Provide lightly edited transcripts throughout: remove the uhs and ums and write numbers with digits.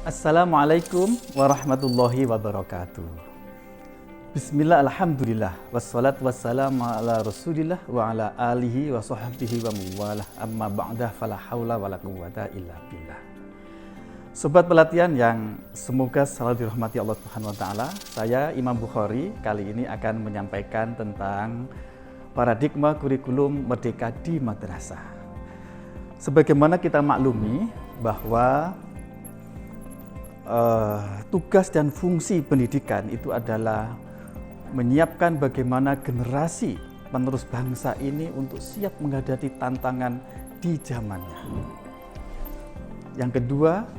Assalamualaikum warahmatullahi wabarakatuh. Bismillah, alhamdulillah, wassalatu wassalamu ala rasulillah wa ala alihi wa sahbihi wa muwalah, amma ba'dah, fala hawla wa la quwwata illa billah. Sobat pelatihan yang semoga selalu dirahmati Allah Subhanahu wa Ta'ala, saya Imam Bukhari kali ini akan menyampaikan tentang paradigma kurikulum merdeka di madrasah. Sebagaimana kita maklumi bahwa tugas dan fungsi pendidikan itu adalah menyiapkan bagaimana generasi penerus bangsa ini untuk siap menghadapi tantangan di zamannya. Yang kedua,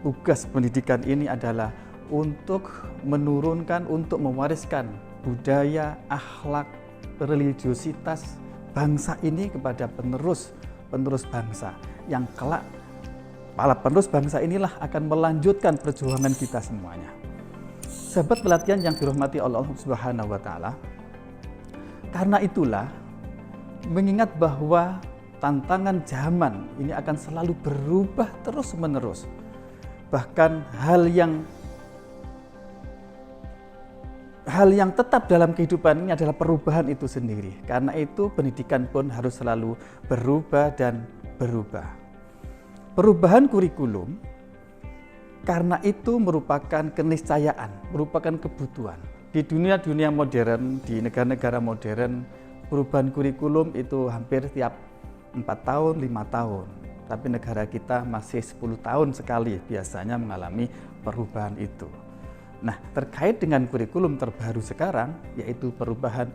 tugas pendidikan ini adalah untuk menurunkan, untuk mewariskan budaya, akhlak, religiositas bangsa ini kepada penerus bangsa yang kelak para penerus bangsa inilah akan melanjutkan perjuangan kita semuanya. Sahabat pelatihan yang dirahmati Allah Subhanahu wa Ta'ala, karena itulah mengingat bahwa tantangan zaman ini akan selalu berubah terus-menerus. Bahkan hal yang tetap dalam kehidupan ini adalah perubahan itu sendiri. Karena itu pendidikan pun harus selalu berubah dan berubah. Perubahan kurikulum karena itu merupakan keniscayaan, merupakan kebutuhan. Di dunia modern, di negara-negara modern, perubahan kurikulum itu hampir tiap 4 tahun, 5 tahun. Tapi negara kita masih 10 tahun sekali biasanya mengalami perubahan itu. Nah, terkait dengan kurikulum terbaru sekarang, yaitu perubahan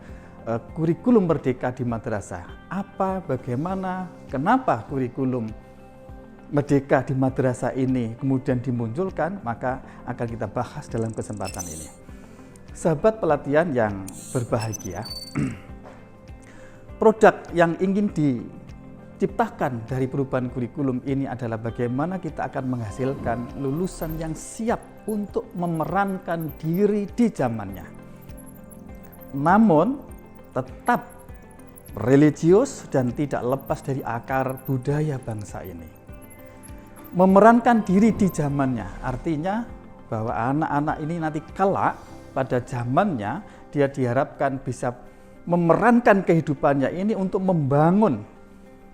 kurikulum merdeka di madrasah. Apa, bagaimana, kenapa kurikulum merdeka di madrasah ini kemudian dimunculkan, maka akan kita bahas dalam kesempatan ini. Sahabat pelatihan yang berbahagia, produk yang ingin diciptakan dari perubahan kurikulum ini adalah bagaimana kita akan menghasilkan lulusan yang siap untuk memerankan diri di zamannya. Namun tetap religius dan tidak lepas dari akar budaya bangsa ini. Memerankan diri di zamannya artinya bahwa anak-anak ini nanti kelak pada zamannya dia diharapkan bisa memerankan kehidupannya ini untuk membangun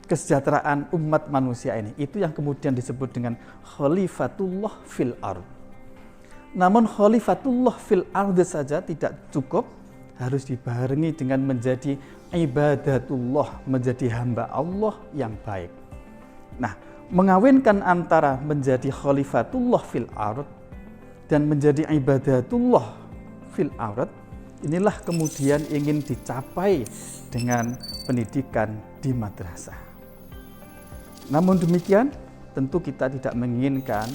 kesejahteraan umat manusia ini. Itu yang kemudian disebut dengan khalifatullah fil ard. Namun khalifatullah fil ard saja tidak cukup, harus dibarengi dengan menjadi ibadatullah, menjadi hamba Allah yang baik. Nah, mengawinkan antara menjadi khalifatullah fil ard dan menjadi ibadatullah fil ard, inilah kemudian ingin dicapai dengan pendidikan di madrasah. Namun demikian, tentu kita tidak menginginkan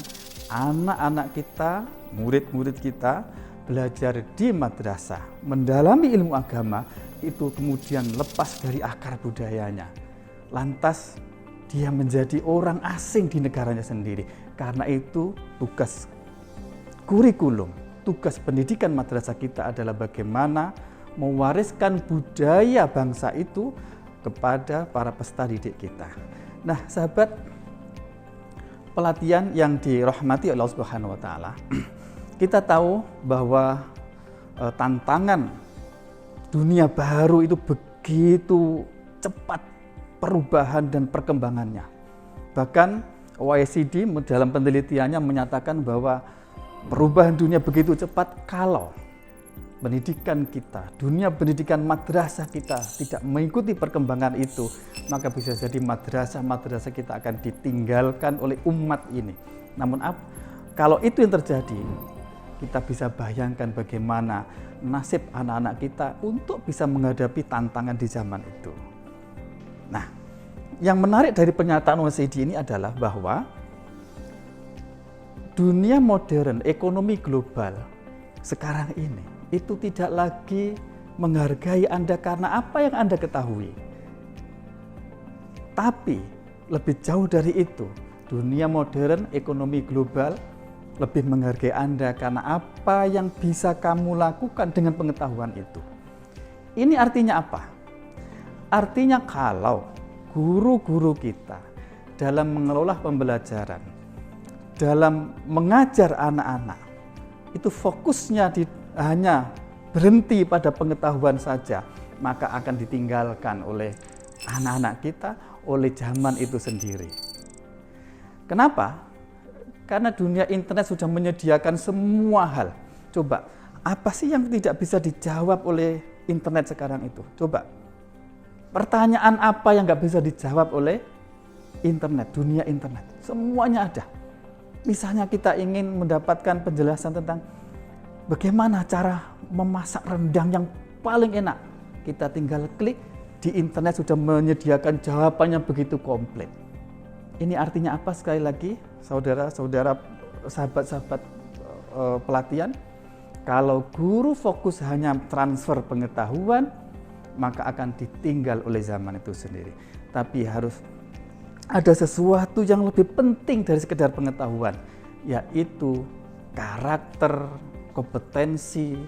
anak-anak kita, murid-murid kita belajar di madrasah, mendalami ilmu agama itu kemudian lepas dari akar budayanya. Lantas dia menjadi orang asing di negaranya sendiri. Karena itu tugas kurikulum, tugas pendidikan madrasah kita adalah bagaimana mewariskan budaya bangsa itu kepada para peserta didik kita. Nah, sahabat pelatihan yang dirahmati Allah Subhanahu wa Ta'ala, kita tahu bahwa tantangan dunia baru itu begitu cepat perubahan dan perkembangannya. Bahkan OECD dalam penelitiannya menyatakan bahwa perubahan dunia begitu cepat kalau pendidikan kita, dunia pendidikan madrasah kita tidak mengikuti perkembangan itu, maka bisa jadi madrasah kita akan ditinggalkan oleh umat ini. Namun kalau itu yang terjadi, kita bisa bayangkan bagaimana nasib anak-anak kita untuk bisa menghadapi tantangan di zaman itu. Nah, yang menarik dari pernyataan OECD ini adalah bahwa dunia modern, ekonomi global sekarang ini itu tidak lagi menghargai Anda karena apa yang Anda ketahui. Tapi lebih jauh dari itu, dunia modern, ekonomi global lebih menghargai Anda karena apa yang bisa kamu lakukan dengan pengetahuan itu. Ini artinya apa? Artinya kalau guru-guru kita dalam mengelola pembelajaran dalam mengajar anak-anak itu fokusnya hanya berhenti pada pengetahuan saja, maka akan ditinggalkan oleh anak-anak kita, oleh zaman itu sendiri. Kenapa? Karena dunia internet sudah menyediakan semua hal. Coba, apa sih yang tidak bisa dijawab oleh internet sekarang itu? Coba, pertanyaan apa yang nggak bisa dijawab oleh internet, dunia internet? Semuanya ada. Misalnya kita ingin mendapatkan penjelasan tentang bagaimana cara memasak rendang yang paling enak. Kita tinggal klik, di internet sudah menyediakan jawabannya begitu komplit. Ini artinya apa sekali lagi, saudara-saudara, sahabat-sahabat pelatihan? Kalau guru fokus hanya transfer pengetahuan, maka akan ditinggal oleh zaman itu sendiri. Tapi harus ada sesuatu yang lebih penting dari sekedar pengetahuan, yaitu karakter, kompetensi,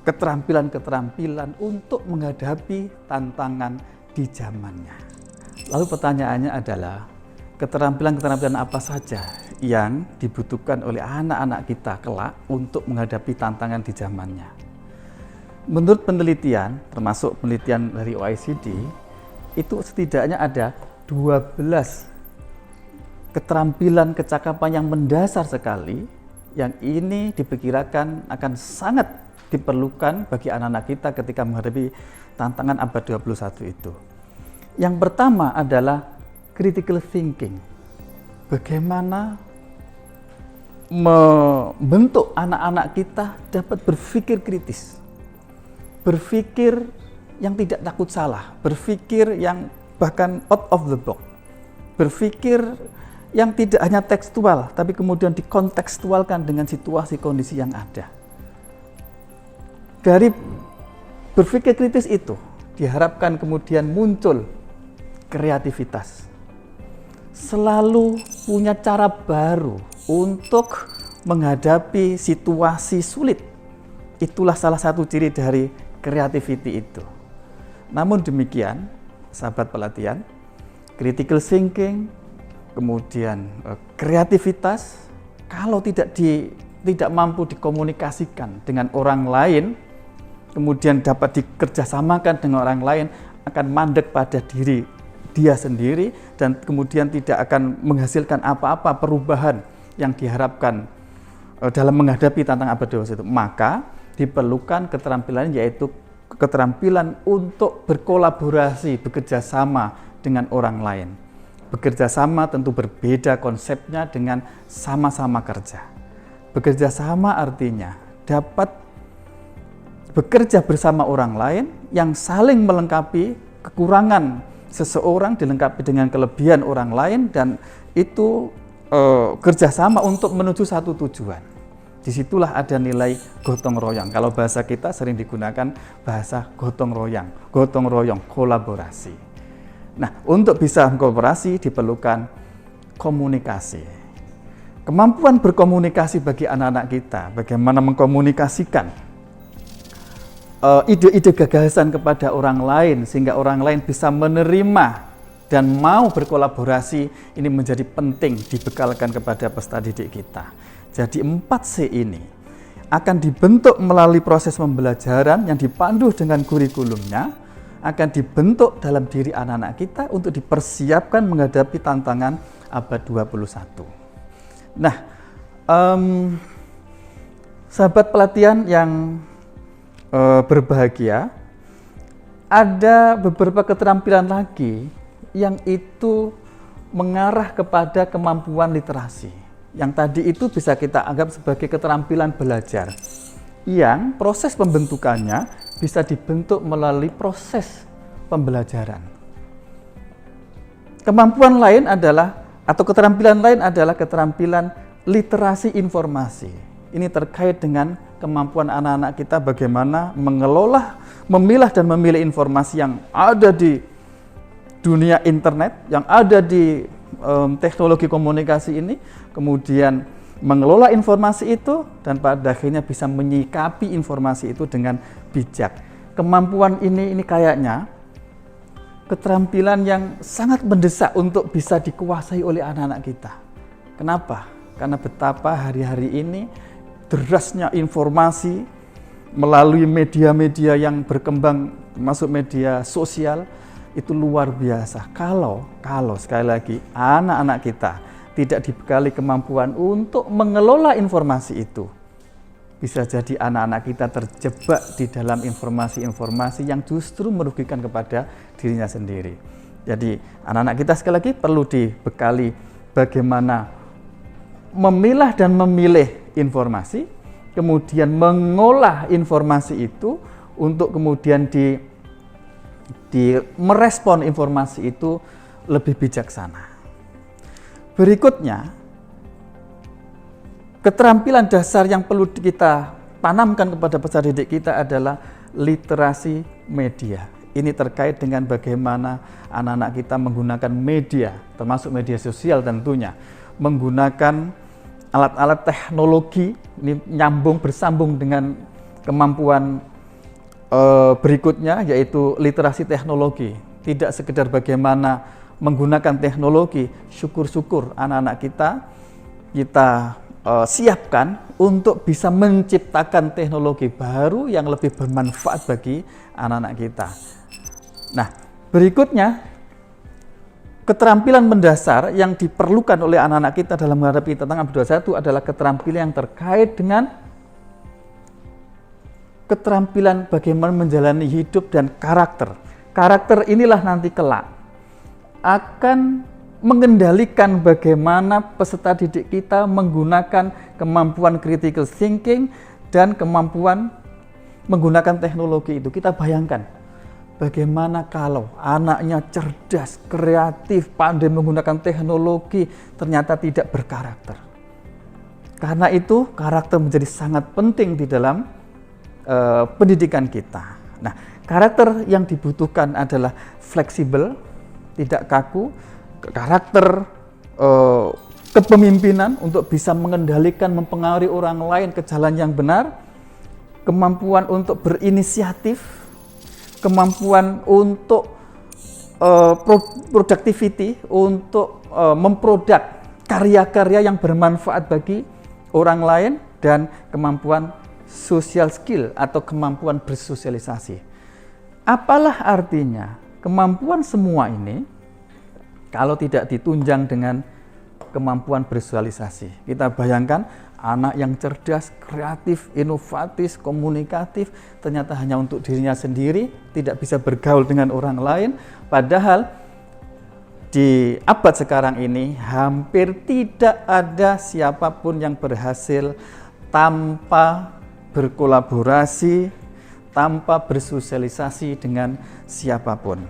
keterampilan-keterampilan untuk menghadapi tantangan di zamannya. Lalu pertanyaannya adalah, keterampilan-keterampilan apa saja yang dibutuhkan oleh anak-anak kita kelak untuk menghadapi tantangan di zamannya? Menurut penelitian, termasuk penelitian dari OECD, itu setidaknya ada 12 keterampilan kecakapan yang mendasar sekali, yang ini diperkirakan akan sangat diperlukan bagi anak-anak kita ketika menghadapi tantangan abad 21 itu. Yang pertama adalah critical thinking. Bagaimana membentuk anak-anak kita dapat berpikir kritis. Berpikir yang tidak takut salah, berpikir yang bahkan out of the box. Berpikir yang tidak hanya tekstual, tapi kemudian dikontekstualkan dengan situasi kondisi yang ada. Dari berpikir kritis itu diharapkan kemudian muncul kreativitas. Selalu punya cara baru untuk menghadapi situasi sulit. Itulah salah satu ciri dari creativity itu. Namun demikian, sahabat pelatihan, critical thinking, kemudian kreativitas, kalau tidak mampu dikomunikasikan dengan orang lain, kemudian dapat dikerjasamakan dengan orang lain, akan mandek pada diri dia sendiri dan kemudian tidak akan menghasilkan apa-apa perubahan yang diharapkan dalam menghadapi tantangan abad 21 itu. Maka diperlukan keterampilan, yaitu keterampilan untuk berkolaborasi, bekerja sama dengan orang lain. Bekerja sama tentu berbeda konsepnya dengan sama-sama kerja. Bekerja sama artinya dapat bekerja bersama orang lain yang saling melengkapi, kekurangan seseorang dilengkapi dengan kelebihan orang lain, dan itu kerjasama untuk menuju satu tujuan. Disitulah ada nilai gotong royong. Kalau bahasa kita sering digunakan bahasa gotong royong, kolaborasi. Nah, untuk bisa kolaborasi diperlukan komunikasi. Kemampuan berkomunikasi bagi anak-anak kita, bagaimana mengkomunikasikan ide-ide gagasan kepada orang lain sehingga orang lain bisa menerima dan mau berkolaborasi, ini menjadi penting dibekalkan kepada peserta didik kita. Jadi 4C ini akan dibentuk melalui proses pembelajaran yang dipandu dengan kurikulumnya, akan dibentuk dalam diri anak-anak kita untuk dipersiapkan menghadapi tantangan abad 21. Nah, sahabat pelatihan yang berbahagia, ada beberapa keterampilan lagi yang itu mengarah kepada kemampuan literasi. Yang tadi itu bisa kita anggap sebagai keterampilan belajar, yang proses pembentukannya bisa dibentuk melalui proses pembelajaran. Kemampuan lain adalah, atau keterampilan lain adalah keterampilan literasi informasi. Ini terkait dengan kemampuan anak-anak kita bagaimana mengelola, memilah dan memilih informasi yang ada di dunia internet, yang ada di teknologi komunikasi ini, kemudian mengelola informasi itu dan pada akhirnya bisa menyikapi informasi itu dengan bijak. Kemampuan ini kayaknya keterampilan yang sangat mendesak untuk bisa dikuasai oleh anak-anak kita. Kenapa? Karena betapa hari-hari ini derasnya informasi melalui media-media yang berkembang, termasuk media sosial, itu luar biasa. Kalau sekali lagi anak-anak kita tidak dibekali kemampuan untuk mengelola informasi itu, bisa jadi anak-anak kita terjebak di dalam informasi-informasi yang justru merugikan kepada dirinya sendiri. Jadi anak-anak kita sekali lagi perlu dibekali bagaimana memilah dan memilih informasi, kemudian mengolah informasi itu untuk kemudian merespon informasi itu lebih bijaksana. Berikutnya, keterampilan dasar yang perlu kita tanamkan kepada peserta didik kita adalah literasi media. Ini terkait dengan bagaimana anak-anak kita menggunakan media, termasuk media sosial tentunya, menggunakan alat-alat teknologi, ini bersambung dengan kemampuan berikutnya, yaitu literasi teknologi. Tidak sekedar bagaimana menggunakan teknologi, syukur-syukur anak-anak kita siapkan untuk bisa menciptakan teknologi baru yang lebih bermanfaat bagi anak-anak kita. Nah, berikutnya, keterampilan mendasar yang diperlukan oleh anak-anak kita dalam menghadapi tantangan 21 adalah keterampilan yang terkait dengan keterampilan bagaimana menjalani hidup dan karakter. Karakter inilah nanti kelak akan mengendalikan bagaimana peserta didik kita menggunakan kemampuan critical thinking dan kemampuan menggunakan teknologi itu. Kita bayangkan bagaimana kalau anaknya cerdas, kreatif, pandai menggunakan teknologi, ternyata tidak berkarakter. Karena itu karakter menjadi sangat penting di dalam pendidikan kita. Nah, karakter yang dibutuhkan adalah fleksibel, tidak kaku, karakter kepemimpinan untuk bisa mengendalikan, mempengaruhi orang lain ke jalan yang benar, kemampuan untuk berinisiatif, kemampuan untuk productivity, untuk memproduk karya-karya yang bermanfaat bagi orang lain, dan kemampuan social skill atau kemampuan bersosialisasi. Apalah artinya kemampuan semua ini kalau tidak ditunjang dengan kemampuan bersosialisasi? Kita bayangkan anak yang cerdas, kreatif, inovatif, komunikatif, ternyata hanya untuk dirinya sendiri, tidak bisa bergaul dengan orang lain. Padahal di abad sekarang ini hampir tidak ada siapapun yang berhasil tanpa berkolaborasi, tanpa bersosialisasi dengan siapapun.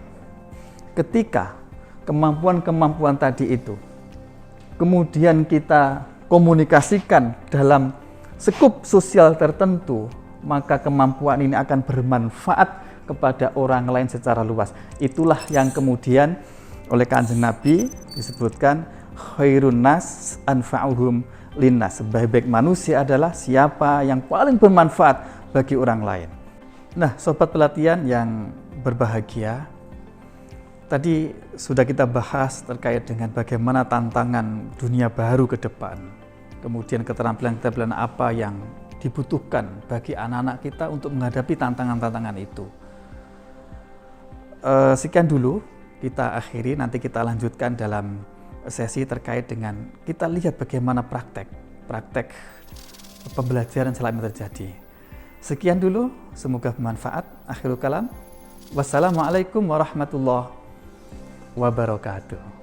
Ketika kemampuan-kemampuan tadi itu kemudian kita komunikasikan dalam skup sosial tertentu, maka kemampuan ini akan bermanfaat kepada orang lain secara luas. Itulah yang kemudian oleh Kanjeng Nabi disebutkan khairun nas anfa'uhum linnas. Sebaik-baik manusia adalah siapa yang paling bermanfaat bagi orang lain. Nah, sobat pelatihan yang berbahagia, tadi sudah kita bahas terkait dengan bagaimana tantangan dunia baru ke depan. Kemudian keterampilan-keterampilan apa yang dibutuhkan bagi anak-anak kita untuk menghadapi tantangan-tantangan itu. Sekian dulu kita akhiri, nanti kita lanjutkan dalam sesi terkait dengan kita lihat bagaimana praktek pembelajaran selama terjadi. Sekian dulu, semoga bermanfaat. Akhirul kalam. Wassalamualaikum warahmatullahi wabarakatuh.